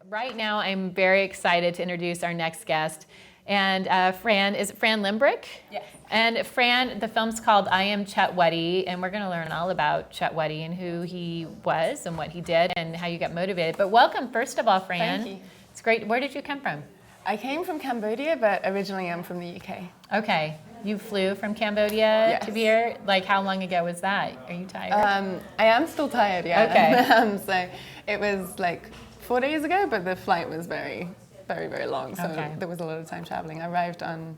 Right now, I'm very excited to introduce our next guest. And Fran, is it Fran Lambrick? Yes. And Fran, the film's called I Am Chut Wutty, and we're going to learn all about Chut Wutty and who he was and what he did and how you got motivated. But welcome, first of all, Fran. Thank you. It's great. Where did you come from? I came from Cambodia, but originally I'm from the UK. Okay. You flew from Cambodia to be here? Like, how long ago was that? Are you tired? I am still tired, yeah. Okay. So it was like 4 days ago, but the flight was very, very long. So there was a lot of time traveling. I arrived on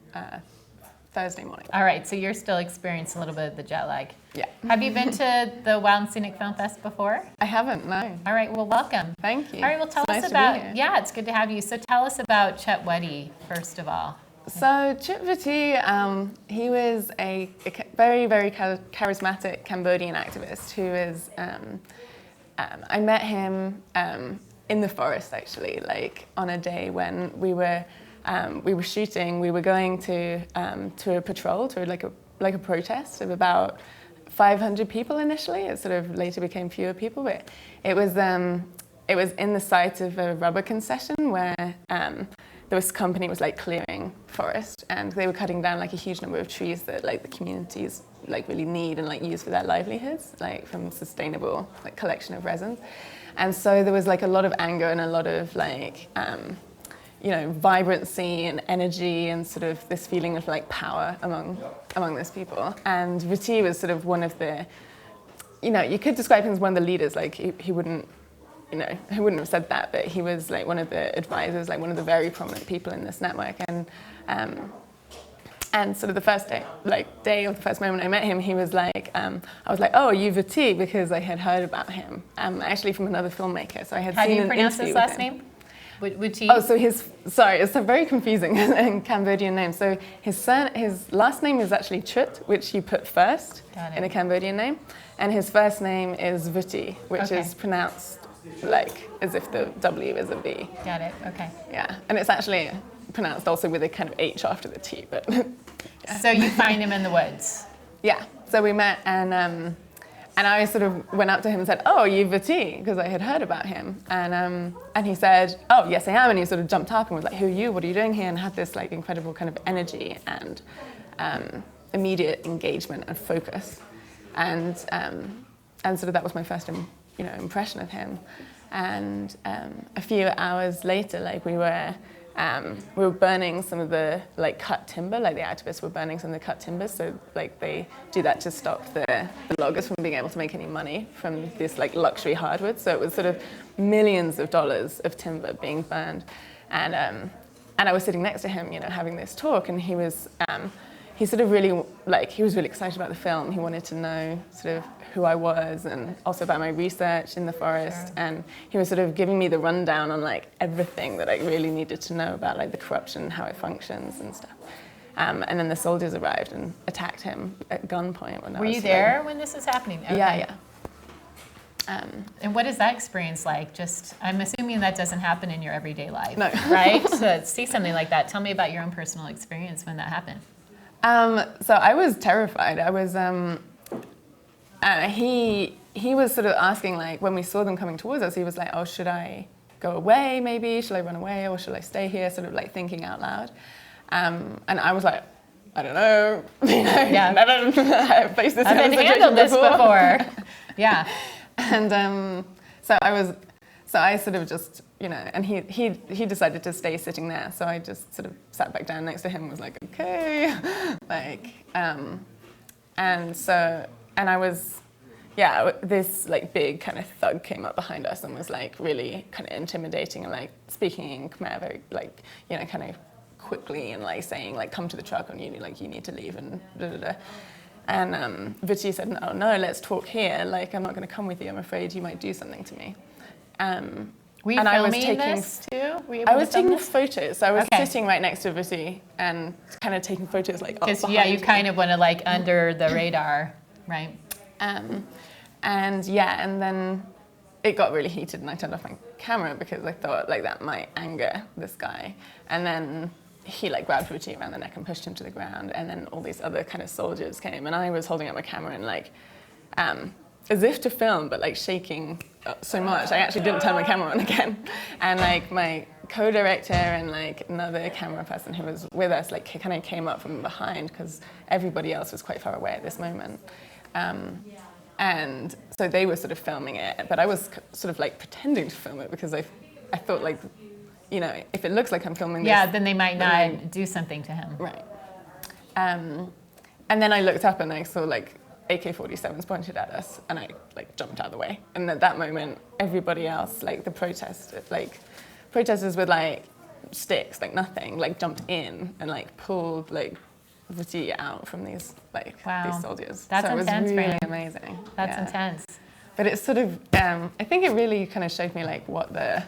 Thursday morning. All right, so you're still experiencing a little bit of the jet lag. Yeah. Have you been to the Wild and Scenic Film Fest before? I haven't, no. All right, well, welcome. Thank you. All right, well, tell us about, it's good to have you. So tell us about Chut Wutty, first of all. So Chut Wutty, he was a very, very charismatic Cambodian activist who is, I met him in the forest actually, like on a day when we were shooting. We were going to a patrol, to like a protest of about 500 people initially. It sort of later became fewer people, but it was in the site of a rubber concession where this company was like clearing forest, and they were cutting down like a huge number of trees that like the communities like really need and like use for their livelihoods, like from sustainable like collection of resins. And so there was like a lot of anger and a lot of like vibrancy and energy and sort of this feeling of like power among those people. And Ritchie was sort of one of the, you could describe him as one of the leaders. Like he wouldn't have said that, but he was like one of the advisors, like one of the very prominent people in this network. And sort of the first day of the first moment I met him, he was like, I was like, oh, are you Wutty? Because I had heard about him, actually from another filmmaker. So I had seen an interview with him. How do you pronounce his last name? Wutty? Oh, so it's a very confusing Cambodian name. So his last name is actually Chut, which he put first in a Cambodian name. And his first name is Wutty, which is pronounced like as if the W is a V. Got it, okay. Yeah, and it's actually pronounced also with a kind of H after the T, but yeah. So you find him in the woods? Yeah, so we met and I sort of went up to him and said, oh, you Wutty, because I had heard about him. And he said, oh, yes, I am. And he sort of jumped up and was like, who are you? What are you doing here? And had this like incredible kind of energy and immediate engagement and focus. And sort of that was my first impression of him. And a few hours later, like we were burning some of the like cut timber, like the activists were burning some of the cut timber, so like they do that to stop the loggers from being able to make any money from this like luxury hardwood. So it was sort of millions of dollars of timber being burned, and I was sitting next to him, having this talk, and he was really excited about the film. He wanted to know sort of who I was and also about my research in the forest. Sure. And he was sort of giving me the rundown on like everything that I really needed to know about like the corruption, how it functions and stuff. And then the soldiers arrived and attacked him at gunpoint. Were you there when this was happening? Okay. Yeah. And what is that experience like? I'm assuming that doesn't happen in your everyday life, no. Right? So see something like that. Tell me about your own personal experience when that happened. So I was terrified. I was, he was sort of asking, like, when we saw them coming towards us, he was like, oh, should I go away maybe? Should I run away or should I stay here? Sort of like thinking out loud. And I was like, I don't know. Never faced this kind of situation handled this before. Yeah. And so I sort of just, and he decided to stay sitting there. So I just sort of sat back down next to him and was like, okay. And I was, this like big kind of thug came up behind us and was like really kind of intimidating and like speaking in Khmer very like, kind of quickly and like saying like, come to the truck and you need to leave and da da da. And Ritchie said, no, let's talk here. Like, I'm not going to come with you. I'm afraid you might do something to me. Were you filming this too? I was taking photos. So I was sitting right next to Ritchie and kind of taking photos like up behind you kind of want to like under the radar, right? And then it got really heated and I turned off my camera because I thought like that might anger this guy. And then he like grabbed Ritchie around the neck and pushed him to the ground, and then all these other kind of soldiers came and I was holding up my camera and like as if to film but like shaking so much, I actually didn't turn my camera on again. And like my co-director and like another camera person who was with us, like kind of came up from behind because everybody else was quite far away at this moment. And so they were sort of filming it, but I was sort of like pretending to film it because I thought like, you know, if it looks like I'm filming this. Yeah, then they might not do something to him. Right. And then I looked up and I saw like AK-47s pointed at us, and I like jumped out of the way. And at that moment, everybody else, like the protesters with like sticks, like nothing, like jumped in and like pulled like Ritchie out from these these soldiers. That's so intense, it was really Fran. amazing. That's intense. But it's sort of, I think it really kind of showed me like what the,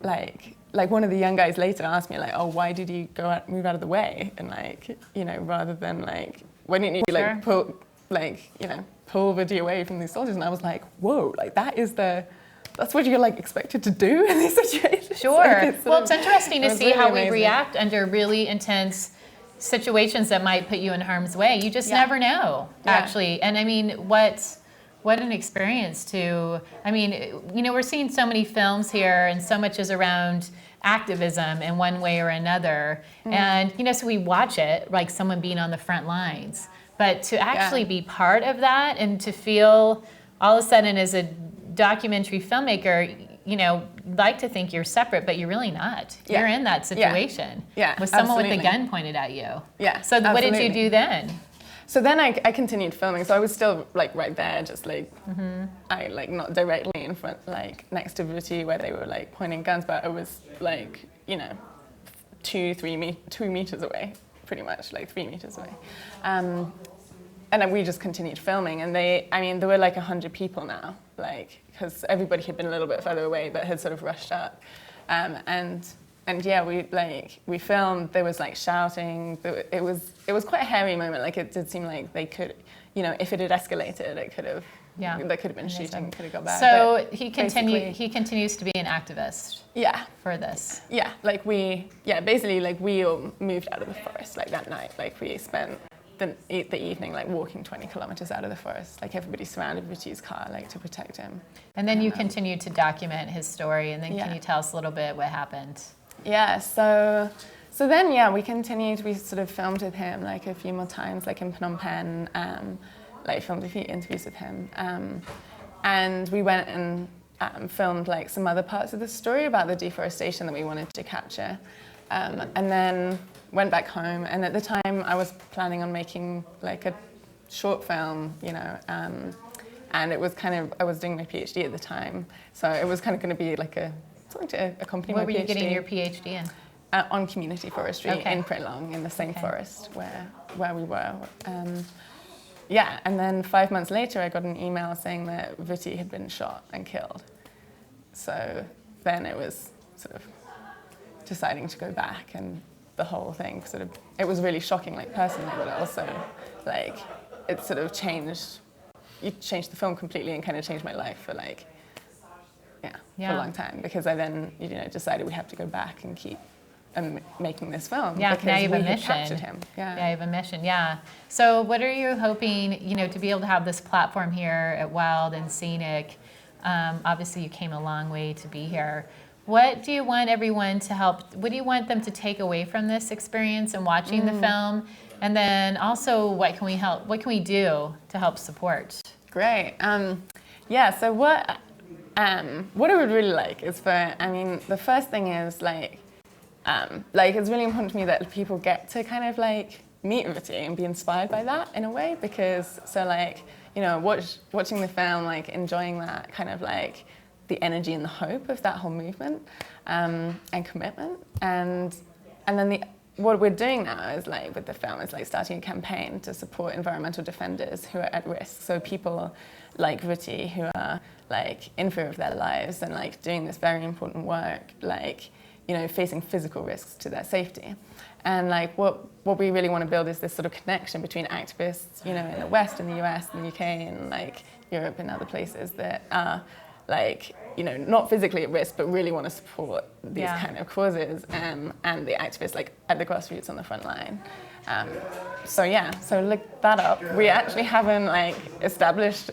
like one of the young guys later asked me like, oh, why did you move out of the way? And like, you know, rather than like, why didn't you like pull Ritchie away from these soldiers? And I was like, whoa, like that's what you're like expected to do in these situations. Sure. Like, it's interesting to see really how amazing. we react under really intense situations that might put you in harm's way. You just never know, actually. And I mean, what an experience to, I mean, you know, we're seeing so many films here and so much is around activism in one way or another. And, you know, so we watch it like someone being on the front lines. But to actually be part of that and to feel all of a sudden as a documentary filmmaker, you know, like to think you're separate, but you're really not. You're in that situation with someone with a gun pointed at you. So what did you do then? So then I continued filming. So I was still like right there, just like I like not directly in front, like next to Ritchie where they were like pointing guns, but I was like, you know, 2 meters away, pretty much like 3 meters away. And then we just continued filming, and there were like 100 people now, like, because everybody had been a little bit further away, but had sort of rushed up. And yeah, we filmed. There was like shouting. It was quite a hairy moment. Like it did seem like they could, you know, if it had escalated, it could have. Yeah. There could have been shooting. Could have got bad. So he continues to be an activist. Yeah. For this. Yeah, like basically like we all moved out of the forest like that night. Like we spent the evening like walking 20 kilometers out of the forest. Like everybody surrounded Ritchie's car like to protect him. And then you continued to document his story. And then can you tell us a little bit what happened? Yeah, so then we continued. We sort of filmed with him like a few more times, like in Phnom Penh. Like filmed a few interviews with him, and we went and filmed like some other parts of the story about the deforestation that we wanted to capture, and then went back home. And at the time, I was planning on making like a short film, you know, and it was kind of I was doing my PhD at the time, so it was kind of going to be like something to accompany my PhD. What were you getting your PhD in? On community forestry in Prelong, in the same forest where we were. Yeah, and then 5 months later, I got an email saying that Ritchie had been shot and killed. So then it was sort of deciding to go back, and the whole thing sort of, it was really shocking, like personally, but also like it sort of changed the film completely and kind of changed my life for like, for a long time, because I then, you know, decided we have to go back and keep making this film. Yeah, because now you have a mission. Captured him. Yeah, you have a mission. Yeah. So, what are you hoping? You know, to be able to have this platform here at Wild and Scenic. Obviously, you came a long way to be here. What do you want everyone to help? What do you want them to take away from this experience and watching the film? And then also, what can we help? What can we do to help support? Great. So what I would really like is the first thing is like it's really important to me that people get to kind of like meet Ritchie and be inspired by that in a way, because watching the film, like enjoying that kind of like the energy and the hope of that whole movement and commitment, and then what we're doing now is like with the film is like starting a campaign to support environmental defenders who are at risk. So people like Ritchie who are like in fear of their lives and like doing this very important work, like, you know, facing physical risks to their safety. And like what we really want to build is this sort of connection between activists, you know, in the West, in the US, in the UK, and like Europe and other places that are like, you know, not physically at risk, but really want to support these kind of causes, and the activists like at the grassroots on the front line. So look that up. We actually haven't like established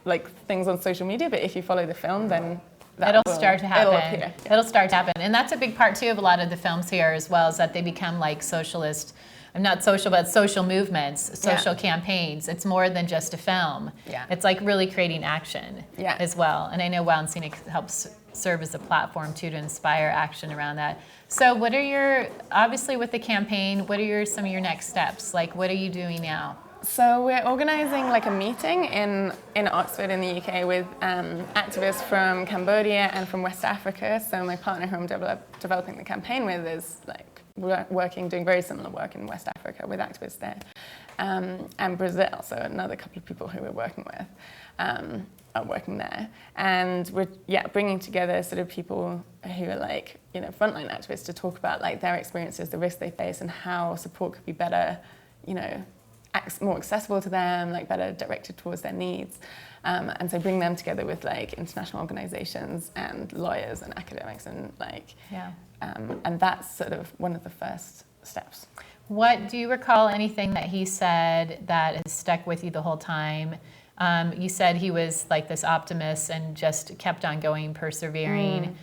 like things on social media, but if you follow the film, then it'll start to happen. It'll appear. Yeah. It'll start to happen. And that's a big part too of a lot of the films here as well, is that they become like socialist, not social, but social movements, social campaigns. It's more than just a film. Yeah. It's like really creating action as well. And I know WOW and Scenic helps serve as a platform too to inspire action around that. So what are your, obviously with the campaign, what are some of your next steps? Like what are you doing now? So we're organising like a meeting in Oxford in the UK with activists from Cambodia and from West Africa. So my partner who I'm developing the campaign with is like doing very similar work in West Africa with activists there. And Brazil, so another couple of people who we're working with are working there. And we're bringing together sort of people who are like, you know, frontline activists to talk about like their experiences, the risks they face and how support could be better, you know, more accessible to them, like better directed towards their needs. And so bring them together with like international organizations and lawyers and academics and like, and that's sort of one of the first steps. What, do you recall anything that he said that has stuck with you the whole time? You said he was like this optimist and just kept on going, persevering.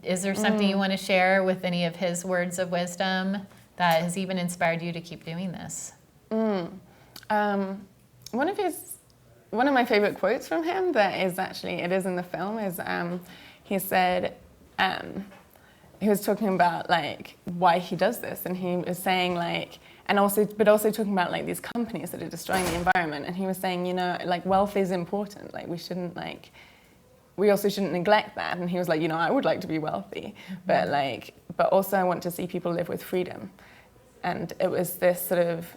Is there something you want to share with any of his words of wisdom that has even inspired you to keep doing this? One of my favorite quotes from him that is actually, it is in the film, is he said, he was talking about like why he does this, and he was saying like, but also talking about like these companies that are destroying the environment, and he was saying, you know, like wealth is important, like we also shouldn't neglect that. And he was like, you know, I would like to be wealthy, but also I want to see people live with freedom. And it was this sort of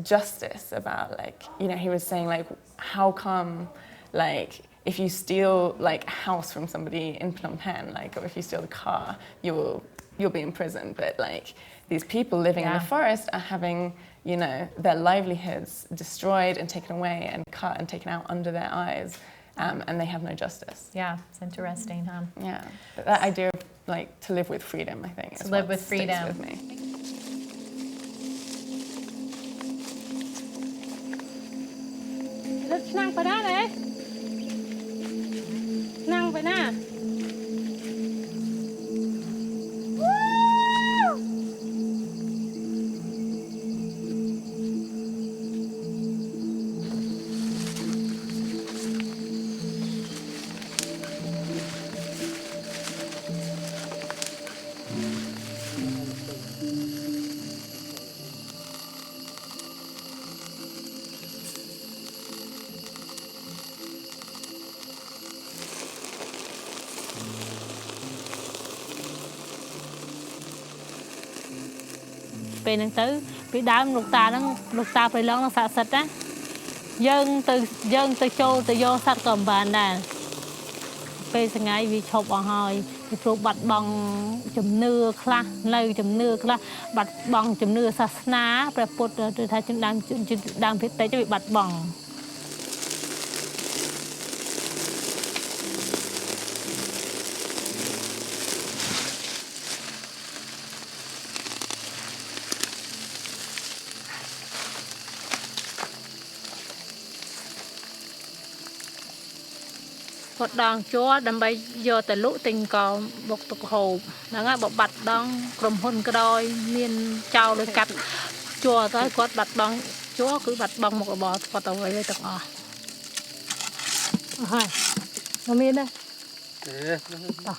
justice about like, you know, he was saying like, how come like if you steal like a house from somebody in Phnom Penh, like, or if you steal a car, you'll be in prison, but like these people living in the forest are having, you know, their livelihoods destroyed and taken away and cut and taken out under their eyes, and they have no justice. Yeah, it's interesting, huh? Yeah, but that idea of like to live with freedom, I think, to live with freedom. With me. Nang phải đó đấy. Nang phải nè.ពេលហ្នឹងទៅពីដើមលោកតាព្រៃឡង់នឹងស័ក្តិសិទ្ធណាយើងទៅចូលទៅយកសត្វក៏មិនបានដែរពេលសង្ហាយវាឈប់អស់ហើយពីព្រោះបាត់បង់ជំនឿខ្លះនៅជំនឿខ្លះបាត់បង់ជំនឿសាសនាព្រះពុទ្ធឬថាជំនឿដើមភាគតិចវាបាត់បង់ គាត់ដងជួរដើម្បីយកទៅលក់ទិញក៏បុកទុកហូបហ្នឹងហើយបើបាត់ដងក្រុមហ៊ុនក្រោយមានចោលលើកាត់ជួរទៅគាត់បាត់ដងជួរគឺបាត់បង់មុខរបរគាត់ទៅវិញទាំងអស់ហើយមកមានទេតោះ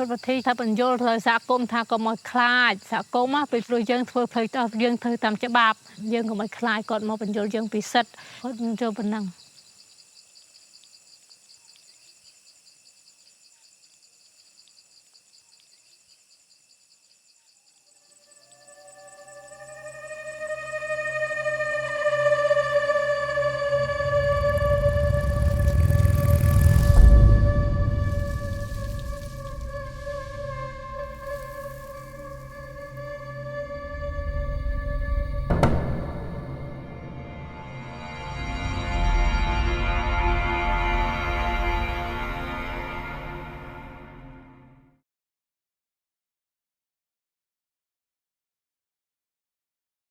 Chut Wutty ថាបញ្យល់ទៅសហគមន៍ថាកុំឲ្យខ្លាចសហគមន៍ពីព្រោះយើងធ្វើផ្លូវទៅយើងធ្វើតាមច្បាប់យើងកុំឲ្យខ្លាចគាត់មកបញ្យល់យើងពីសិទ្ធគាត់ចូលប៉ុណ្ណឹង